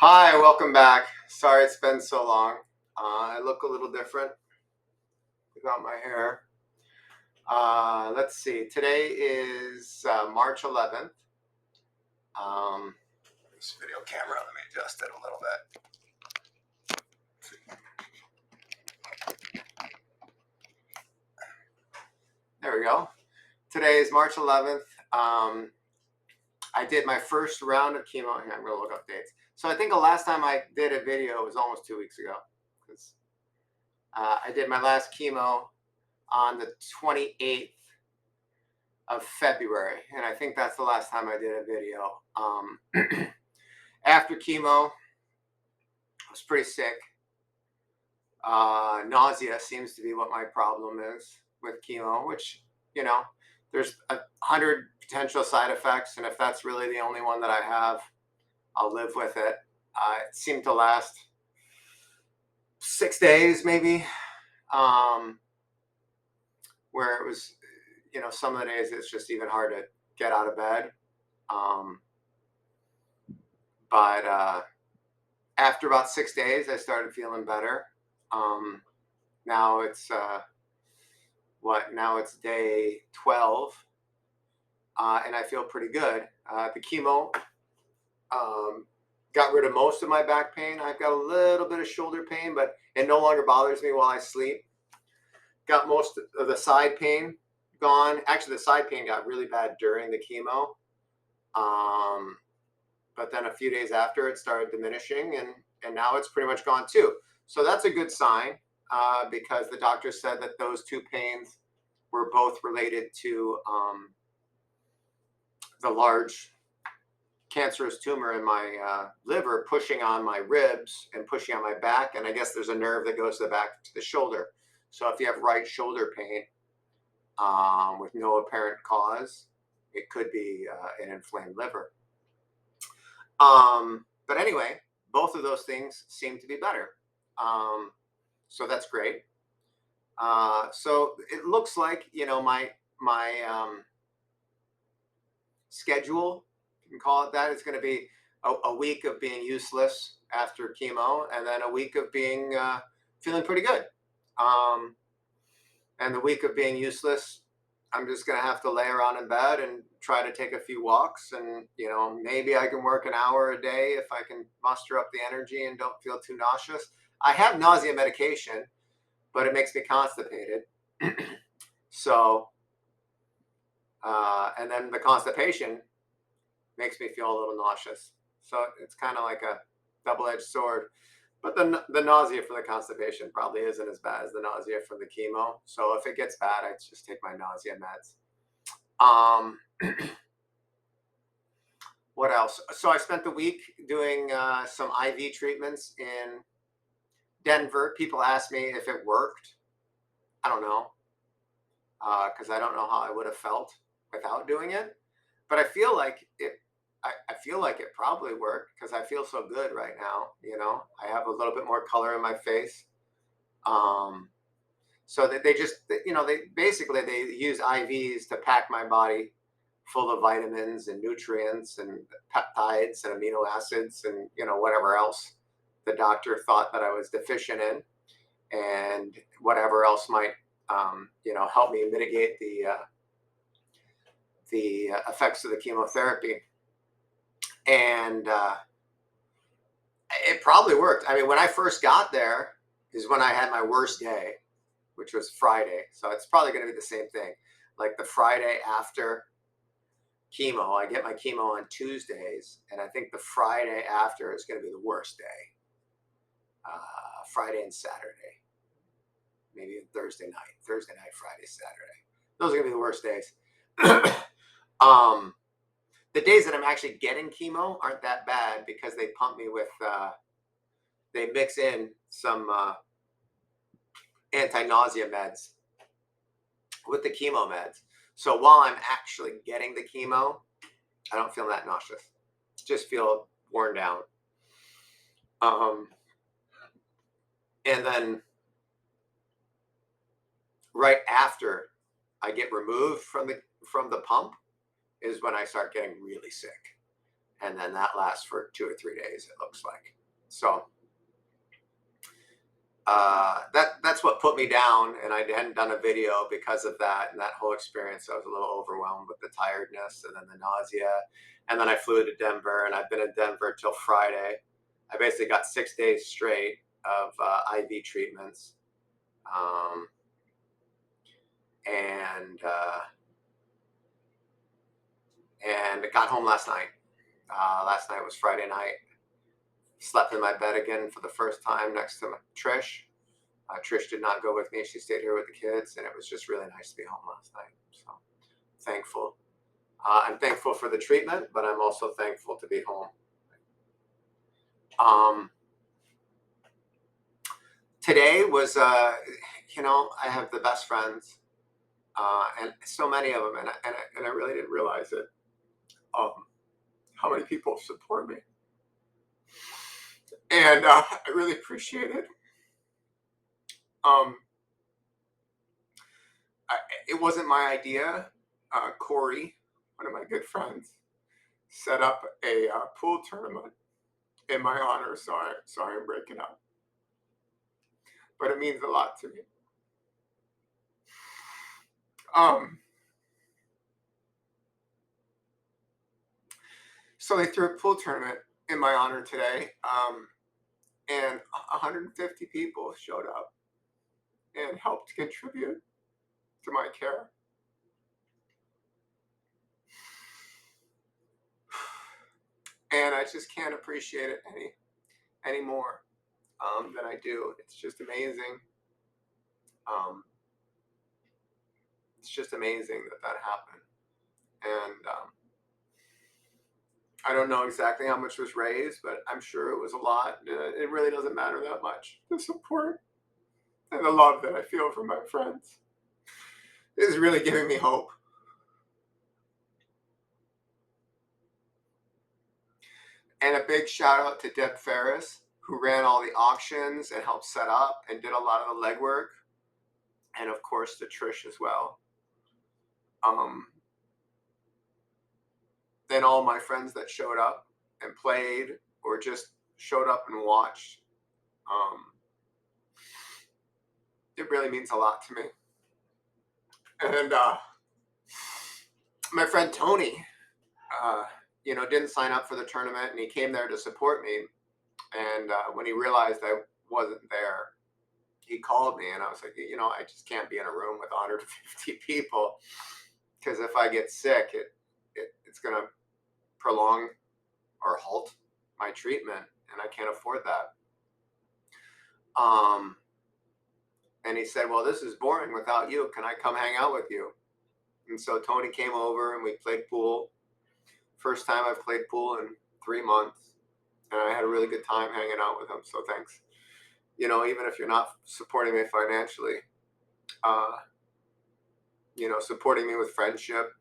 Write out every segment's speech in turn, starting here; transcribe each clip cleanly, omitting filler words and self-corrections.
Hi, welcome back. Sorry it's been so long. I look a little different without my hair. Let's see. Today is March 11th. Um, this video camera, let me adjust it a little bit. There we go. Today is March 11th. I did my first round of chemo. Here, I'm going to look up dates. So I think the last time I did a video was almost 2 weeks ago. Because I did my last chemo on the 28th of February, and I think that's the last time I did a video. After chemo, I was pretty sick. Nausea seems to be what my problem is with chemo, which, there's 100 potential side effects, and if that's really the only one that I have, I'll live with it. It seemed to last 6 days, maybe, where it was, some of the days it's just even hard to get out of bed. But after about 6 days, I started feeling better. Now it's Now it's day 12, and I feel pretty good. The chemo got rid of most of my back pain. I've got a little bit of shoulder pain, but it no longer bothers me while I sleep. Got most of the side pain gone. Actually, the side pain got really bad during the chemo. But then a few days after, it started diminishing, and now it's pretty much gone too. So that's a good sign, because the doctor said that those two pains were both related to the large cancerous tumor in my liver pushing on my ribs and pushing on my back. And I guess there's a nerve that goes to the back to the shoulder. So if you have right shoulder pain with no apparent cause, it could be an inflamed liver. But anyway, both of those things seem to be better. So that's great. So it looks like, my schedule, you can call it that, is going to be a week of being useless after chemo, and then a week of being feeling pretty good. And the week of being useless, I'm just going to have to lay around in bed and try to take a few walks. And, maybe I can work an hour a day if I can muster up the energy and don't feel too nauseous. I have nausea medication, but it makes me constipated. So, and then the constipation makes me feel a little nauseous. So it's kind of like a double-edged sword. But the nausea from the constipation probably isn't as bad as the nausea from the chemo. So if it gets bad, I just take my nausea meds. What else? So I spent the week doing some IV treatments in Denver. People ask me if it worked. I don't know, because I don't know how I would have felt without doing it. But I feel like it. I feel like it probably worked because I feel so good right now. I have a little bit more color in my face. So that they just, they use IVs to pack my body full of vitamins and nutrients and peptides and amino acids and whatever else the doctor thought that I was deficient in, and whatever else might help me mitigate the effects of the chemotherapy. And it probably worked. I mean, when I first got there is when I had my worst day, which was Friday. So it's probably going to be the same thing. Like the Friday after chemo, I get my chemo on Tuesdays, and I think the Friday after is going to be the worst day. Friday and Saturday, maybe Thursday night, Friday, Saturday. Those are going to be the worst days. The days that I'm actually getting chemo aren't that bad because they pump me with, they mix in some anti-nausea meds with the chemo meds. So while I'm actually getting the chemo, I don't feel that nauseous. Just feel worn down. And then right after I get removed from the pump is when I start getting really sick. and then that lasts for 2 or 3 days, it looks like. So that's what put me down, and I hadn't done a video because of that and that whole experience. I was a little overwhelmed with the tiredness and then the nausea, and then I flew to Denver, and I've been in Denver till Friday. I basically got 6 days straight of IV treatments, um, and and got home last night. Last night was Friday night. Slept in my bed again for the first time next to Trish. Trish did not go with me. She stayed here with the kids, and it was just really nice to be home last night. So thankful. I'm thankful for the treatment, but I'm also thankful to be home. Um, Today was, I have the best friends, and so many of them, and I really didn't realize it. Um, how many people support me, and I really appreciate it. Um, it wasn't my idea. Corey, one of my good friends, set up a pool tournament in my honor, so I'm breaking up. But it means a lot to me. Um, so they threw a pool tournament in my honor today, and 150 people showed up and helped contribute to my care. And I just can't appreciate it any more than I do. It's just amazing. It's just amazing that happened. And I don't know exactly how much was raised, but I'm sure it was a lot. It really doesn't matter that much. The support and the love that I feel from my friends is really giving me hope. And a big shout out to Deb Ferris, who ran all the auctions and helped set up and did a lot of the legwork. And of course, to Trish as well. Then all my friends that showed up and played or just showed up and watched. It really means a lot to me. And my friend Tony, didn't sign up for the tournament, and he came there to support me. And when he realized I wasn't there, he called me, and I was like, I just can't be in a room with 150 people, because if I get sick, it's going to prolong or halt my treatment, and I can't afford that. And he said, well, this is boring without you. Can I come hang out with you? And so Tony came over, and we played pool. First time I've played pool in 3 months, and I had a really good time hanging out with him. So thanks. Even if you're not supporting me financially, supporting me with friendship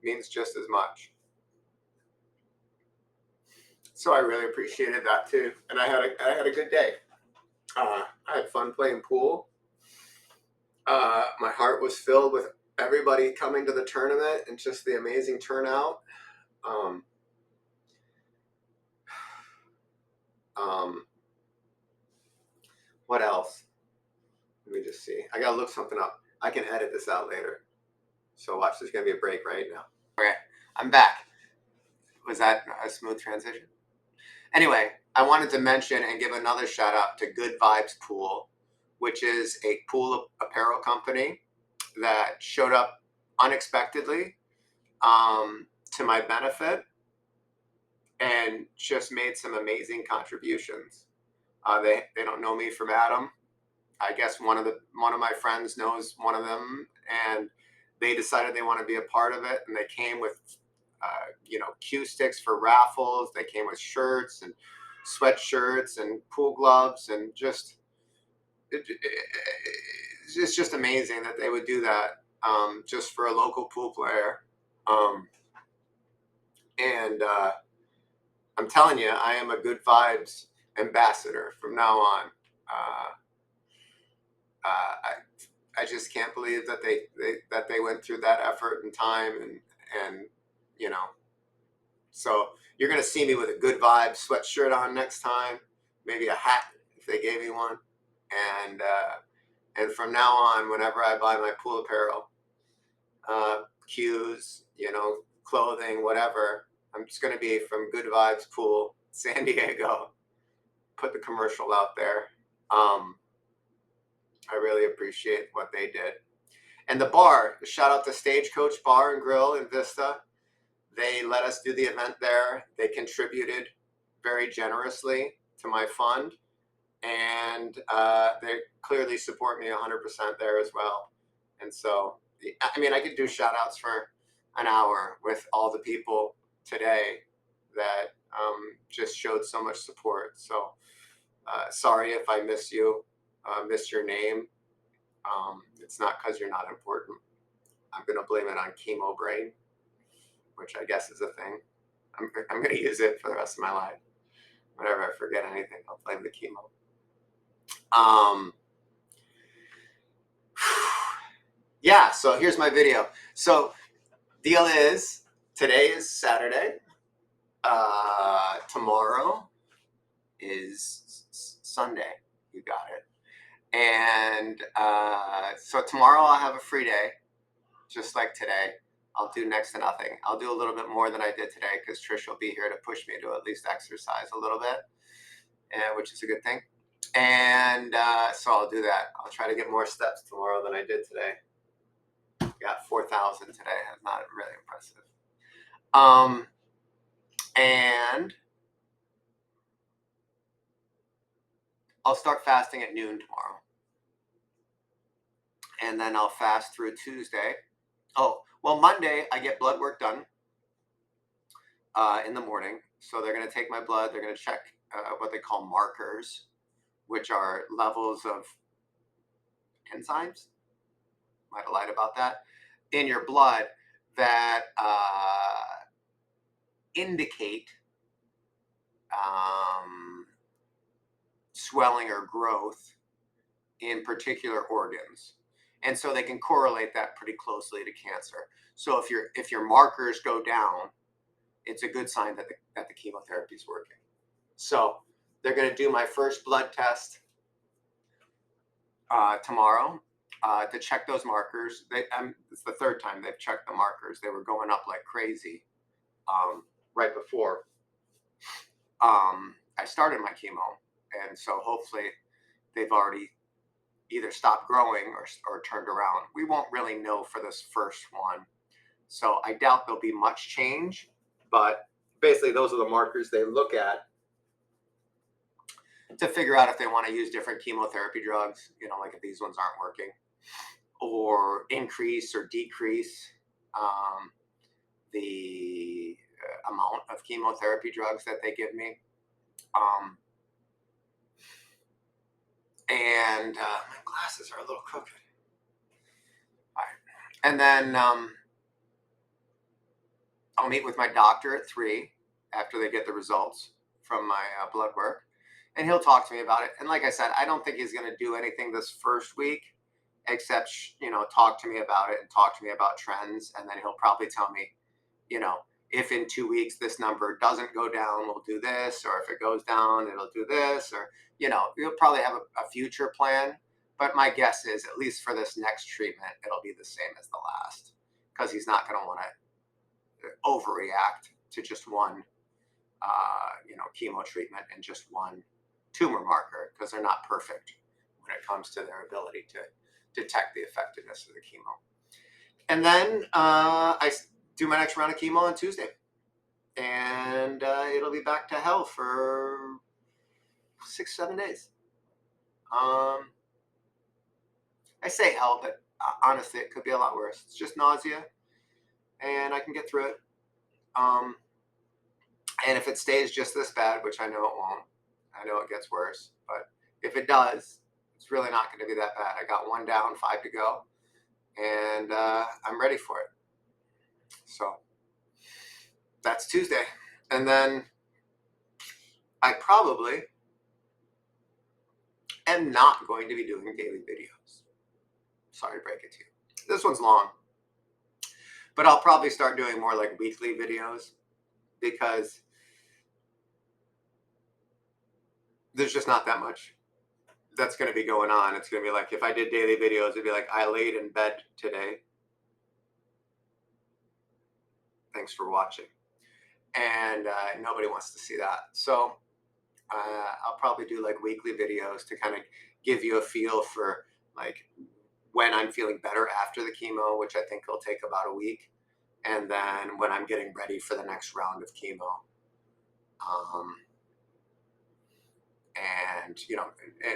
means just as much. So I really appreciated that too, and I had a good day. I had fun playing pool. My heart was filled with everybody coming to the tournament and just the amazing turnout. What else? Let me just see. I gotta look something up. I can edit this out later. So watch, there's gonna be a break right now. Okay, I'm back. Was that a smooth transition? Anyway, I wanted to mention and give another shout out to Good Vibes Pool, which is a pool apparel company that showed up unexpectedly to my benefit and just made some amazing contributions. They don't know me from Adam. I guess one of my friends knows one of them, and they decided they want to be a part of it, and they came with cue sticks for raffles. They came with shirts and sweatshirts and pool gloves, and it's just amazing that they would do that just for a local pool player. And I'm telling you, I am a Good Vibes ambassador from now on. I just can't believe that they went through that effort and time, and So you're going to see me with a Good Vibes sweatshirt on next time, maybe a hat if they gave me one. And from now on, whenever I buy my pool apparel, cues, clothing, whatever, I'm just going to be from Good Vibes Pool, San Diego. Put the commercial out there. I really appreciate what they did. And the bar, shout out to Stagecoach Bar and Grill in Vista. They let us do the event there. They contributed very generously to my fund. And they clearly support me 100% there as well. And so, I mean, I could do shout outs for an hour with all the people today that just showed so much support. So sorry if I miss you, miss your name. It's not because you're not important. I'm going to blame it on chemo brain, which I guess is a thing. I'm going to use it for the rest of my life. Whenever I forget anything, I'll blame the chemo. Yeah, so here's my video. So deal is, today is Saturday. Tomorrow is Sunday. You got it. And so tomorrow I'll have a free day, just like today. I'll do next to nothing. I'll do a little bit more than I did today because Trish will be here to push me to at least exercise a little bit, which is a good thing. And so I'll do that. I'll try to get more steps tomorrow than I did today. Got 4,000 today. That's not really impressive. And I'll start fasting at noon tomorrow. And then I'll fast through Tuesday. Oh, well, Monday I get blood work done in the morning. So they're going to take my blood. They're going to check what they call markers, which are levels of enzymes. Might have lied about that. In your blood that indicate swelling or growth in particular organs. And so they can correlate that pretty closely to cancer. So if your markers go down, it's a good sign that the chemotherapy is working. So they're going to do my first blood test tomorrow to check those markers. It's the third time they've checked the markers. They were going up like crazy right before I started my chemo. And so hopefully they've already either stopped growing or turned around. We won't really know for this first one. So I doubt there'll be much change, but basically those are the markers they look at to figure out if they want to use different chemotherapy drugs, like if these ones aren't working, or increase or decrease the amount of chemotherapy drugs that they give me. And my glasses are a little crooked. All right. And then I'll meet with my doctor at 3 after they get the results from my blood work. And he'll talk to me about it. And like I said, I don't think he's going to do anything this first week except, talk to me about it and talk to me about trends. And then he'll probably tell me, if in 2 weeks this number doesn't go down, we'll do this. Or if it goes down, it'll do this. Or, he'll probably have a future plan. But my guess is, at least for this next treatment, it'll be the same as the last. Because he's not going to want to overreact to just one, chemo treatment and just one tumor marker, because they're not perfect when it comes to their ability to detect the effectiveness of the chemo. And then I do my next round of chemo on Tuesday, and it'll be back to hell for 6-7 days. I say hell, but honestly, it could be a lot worse. It's just nausea, and I can get through it. And if it stays just this bad, which I know it won't, I know it gets worse, but if it does, it's really not going to be that bad. I got 1 down, 5 to go, and I'm ready for it. So that's Tuesday. And then I probably am not going to be doing daily videos. Sorry to break it to you. This one's long, but I'll probably start doing more like weekly videos. because there's just not that much that's going to be going on. It's going to be like if I did daily videos, it'd be like I laid in bed today. Thanks for watching. And nobody wants to see that. So I'll probably do like weekly videos to kind of give you a feel for like when I'm feeling better after the chemo, which I think will take about a week, and then when I'm getting ready for the next round of chemo. And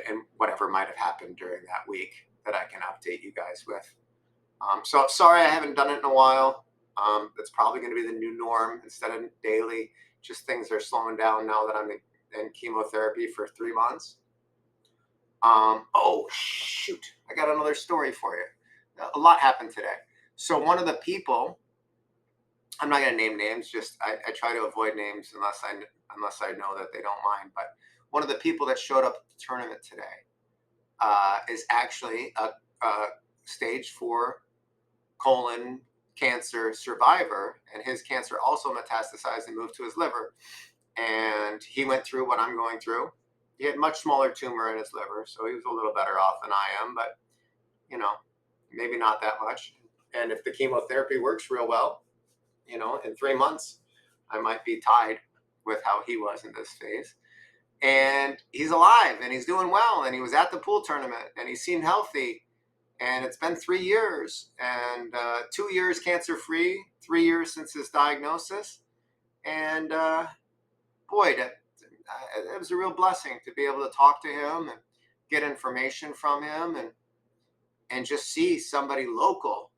and whatever might have happened during that week that I can update you guys with. So sorry I haven't done it in a while. That's probably going to be the new norm instead of daily. Just things are slowing down now that I'm in chemotherapy for 3 months. Oh shoot! I got another story for you. A lot happened today. So one of the people, I'm not going to name names. Just I try to avoid names unless I know that they don't mind. But one of the people that showed up at the tournament today is actually a stage 4 colon cancer survivor, and his cancer also metastasized and moved to his liver. And he went through what I'm going through. He had much smaller tumor in his liver, so he was a little better off than I am, but maybe not that much. And if the chemotherapy works real well, in 3 months, I might be tied with how he was in this phase. And he's alive and he's doing well. And he was at the pool tournament and he seemed healthy. And it's been 3 years and 2 years cancer free, 3 years since his diagnosis. And boy, it was a real blessing to be able to talk to him and get information from him and just see somebody local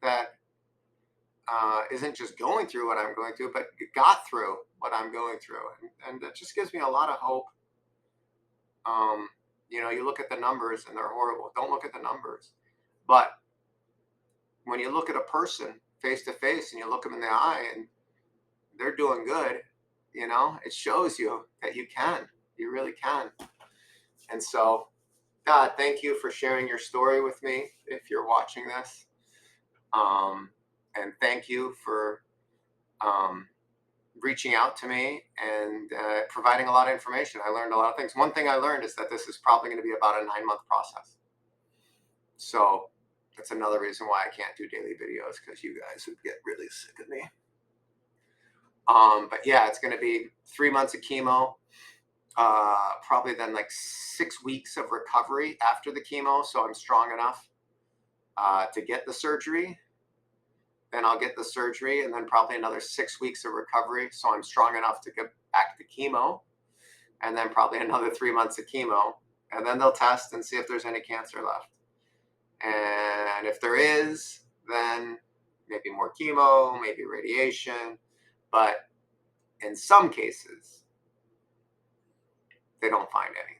that isn't just going through what I'm going through, but got through what I'm going through. And that just gives me a lot of hope. You look at the numbers and they're horrible. Don't look at the numbers. But when you look at a person face to face and you look them in the eye and they're doing good, it shows you that you really can. And so, God, thank you for sharing your story with me if you're watching this. And thank you for reaching out to me and providing a lot of information. I learned a lot of things. One thing I learned is that this is probably going to be about a 9-month process. So that's another reason why I can't do daily videos, because you guys would get really sick of me. But yeah, it's going to be 3 months of chemo, probably then like 6 weeks of recovery after the chemo. So I'm strong enough to get the surgery. Then I'll get the surgery and then probably another 6 weeks of recovery. So I'm strong enough to get back to chemo, and then probably another 3 months of chemo. And then they'll test and see if there's any cancer left. And if there is, then maybe more chemo, maybe radiation. But in some cases, they don't find any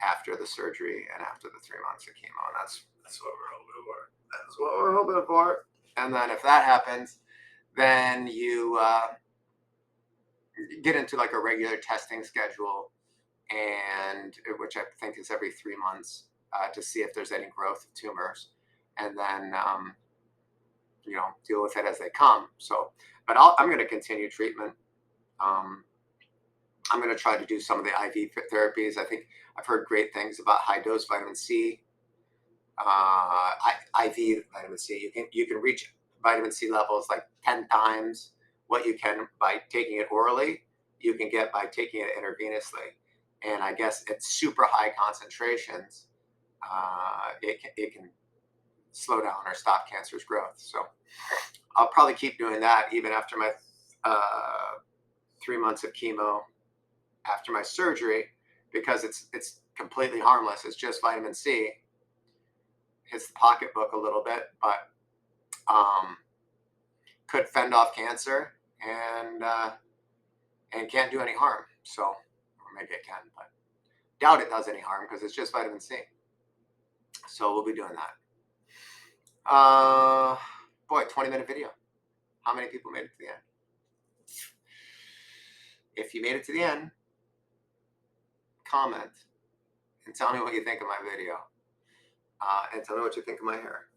after the surgery and after the 3 months of chemo. And that's what we're hoping for. That's what we're hoping for. And then if that happens, then you get into like a regular testing schedule, and which I think is every 3 months to see if there's any growth of tumors, and then deal with it as they come. So, but I'm going to continue treatment. I'm going to try to do some of the IV therapies. I think I've heard great things about high dose vitamin C. IV vitamin C. You can reach vitamin C levels like 10 times what you can by taking it orally. You can get by taking it intravenously, and I guess at super high concentrations, it can slow down or stop cancer's growth. So I'll probably keep doing that even after my 3 months of chemo after my surgery, because it's completely harmless. It's just vitamin C. Hits the pocketbook a little bit, but could fend off cancer and can't do any harm. So, or maybe it can, but doubt it does any harm because it's just vitamin C. So we'll be doing that. Boy, 20-minute video. How many people made it to the end? If you made it to the end, comment and tell me what you think of my video. And tell me what you think of my hair.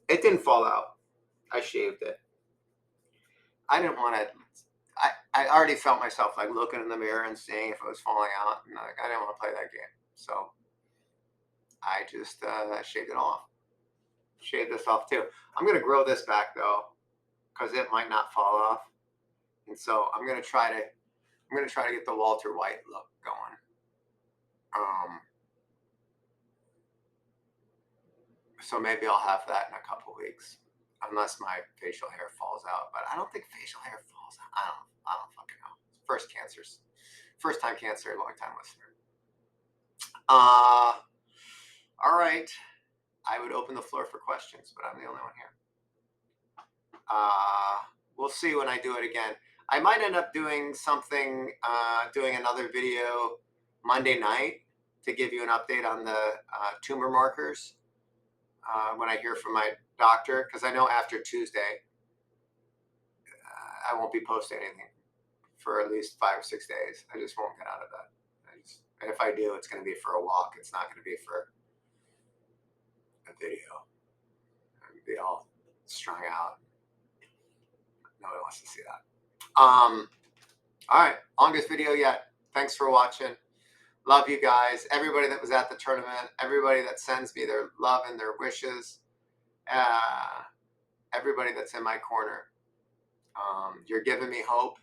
It didn't fall out. I shaved it. I didn't want to. I already felt myself like looking in the mirror and seeing if it was falling out, and like I didn't want to play that game. So I just shaved it off. Shaved this off too. I'm gonna grow this back though, because it might not fall off. And so I'm gonna try to get the Walter White look going. Um, so maybe I'll have that in a couple weeks, unless my facial hair falls out. But I don't think facial hair falls out. I don't fucking know. First time cancer, long time listener. All right. I would open the floor for questions, but I'm the only one here. Uh, we'll see when I do it again. I might end up doing something, doing another video Monday night to give you an update on the tumor markers when I hear from my doctor, because I know after Tuesday, I won't be posting anything for at least 5 or 6 days. I just won't get out of bed. And if I do, it's going to be for a walk. It's not going to be for a video. And be all strung out. Nobody wants to see that. All right, longest video yet. Thanks for watching. Love you guys. Everybody that was at the tournament, everybody that sends me their love and their wishes, everybody that's in my corner. You're giving me hope.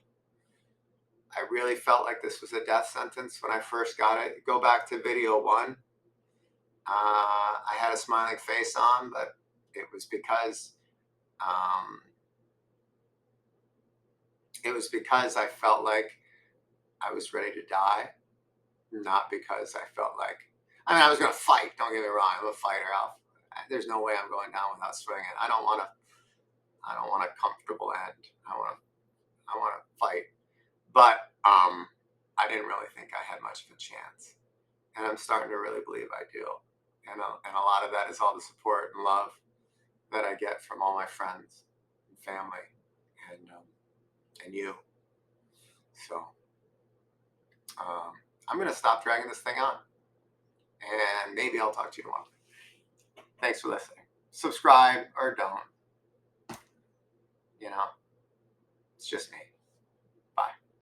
I really felt like this was a death sentence when I first got it. Go back to video 1. I had a smiling face on, but it was because I felt like I was ready to die, not because I felt like, I mean, I was going to fight. Don't get me wrong. I'm a fighter. There's no way I'm going down without swinging. I don't want a comfortable end. I want to fight. But I didn't really think I had much of a chance, and I'm starting to really believe I do. And a lot of that is all the support and love that I get from all my friends and family, and you. So I'm gonna stop dragging this thing on, and maybe I'll talk to you tomorrow. Thanks for listening. Subscribe or don't. You know, it's just me.